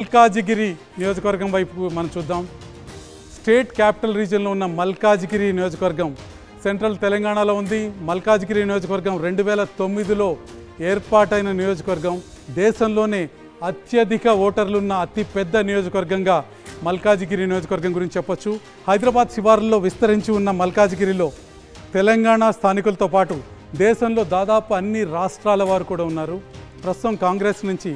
మల్కాజిగిరి నియోజకవర్గం వైపు మనం చూద్దాం. స్టేట్ క్యాపిటల్ రీజియన్లో ఉన్న మల్కాజిగిరి నియోజకవర్గం సెంట్రల్ తెలంగాణలో ఉంది. మల్కాజిగిరి నియోజకవర్గం 2009లో ఏర్పాటైన నియోజకవర్గం. దేశంలోనే అత్యధిక ఓటర్లున్న అతిపెద్ద నియోజకవర్గంగా మల్కాజిగిరి నియోజకవర్గం గురించి చెప్పొచ్చు. హైదరాబాద్ శివారుల్లో విస్తరించి ఉన్న మల్కాజిగిరిలో తెలంగాణ స్థానికులతో పాటు దేశంలో దాదాపు అన్ని రాష్ట్రాల వారు కూడా ఉన్నారు. ప్రస్తుతం కాంగ్రెస్ నుంచి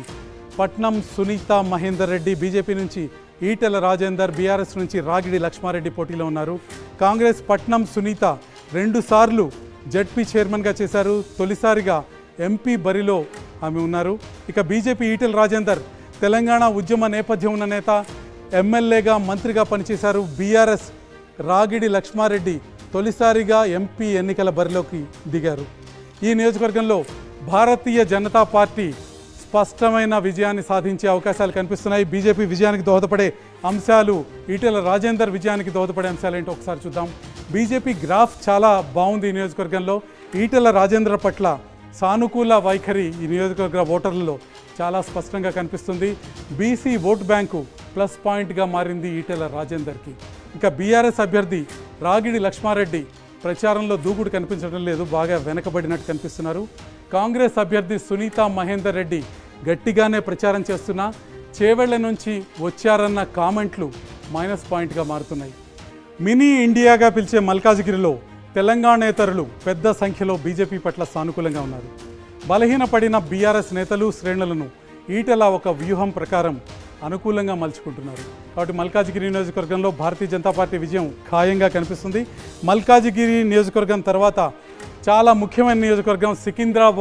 పట్నం సునీత మహేందర్ రెడ్డి, బీజేపీ నుంచి ఈటెల రాజేందర్, బీఆర్ఎస్ నుంచి రాగిడి లక్ష్మారెడ్డి పోటీలో ఉన్నారు. కాంగ్రెస్ పట్నం సునీత 2 సార్లు జడ్పీ చైర్మన్గా చేశారు. తొలిసారిగా ఎంపీ బరిలో ఆమె ఉన్నారు. ఇక బీజేపీ ఈటెల రాజేందర్ తెలంగాణ ఉద్యమ నేపథ్యం ఉన్న నేత, ఎమ్మెల్యేగా మంత్రిగా పనిచేశారు. బీఆర్ఎస్ రాగిడి లక్ష్మారెడ్డి తొలిసారిగా ఎంపీ ఎన్నికల బరిలోకి దిగారు. ఈ నియోజకవర్గంలో భారతీయ జనతా పార్టీ స్పష్టమైన విజయాన్ని సాధించే అవకాశాలు కనిపిస్తున్నాయి. బీజేపీ విజయానికి దోహదపడే అంశాలు, ఈటెల రాజేందర్ విజయానికి దోహదపడే అంశాలు ఏంటో ఒకసారి చూద్దాం. బీజేపీ గ్రాఫ్ చాలా బాగుంది. ఈ నియోజకవర్గంలో ఈటెల రాజేందర్ పట్ల సానుకూల వైఖరి ఈ నియోజకవర్గ ఓటర్లలో చాలా స్పష్టంగా కనిపిస్తుంది. బీసీ ఓట్ బ్యాంకు ప్లస్ పాయింట్గా మారింది ఈటెల రాజేందర్కి. ఇక బీఆర్ఎస్ అభ్యర్థి రాగిడి లక్ష్మారెడ్డి ప్రచారంలో దూకుడు కనిపించడం లేదు, బాగా వెనకబడినట్టు కనిపిస్తున్నారు. కాంగ్రెస్ అభ్యర్థి సునీత మహేందర్ రెడ్డి గట్టిగానే ప్రచారం చేస్తున్నా చేవెళ్ల నుంచి వచ్చారన్న కామెంట్లు మైనస్ పాయింట్గా మారుతున్నాయి. మినీ ఇండియాగా పిలిచే మల్కాజిగిరిలో తెలంగాణేతరులు పెద్ద సంఖ్యలో బీజేపీ పట్ల సానుకూలంగా ఉన్నారు. బలహీనపడిన బీఆర్ఎస్ నేతలు, శ్రేణులను ఈటెల ఒక వ్యూహం ప్రకారం అనుకూలంగా మలుచుకుంటున్నారు. కాబట్టి మల్కాజిగిరి నియోజకవర్గంలో భారతీయ జనతా పార్టీ విజయం ఖాయంగా కనిపిస్తుంది. మల్కాజిగిరి నియోజకవర్గం తర్వాత చాలా ముఖ్యమైన నియోజకవర్గం సికింద్రాబాద్.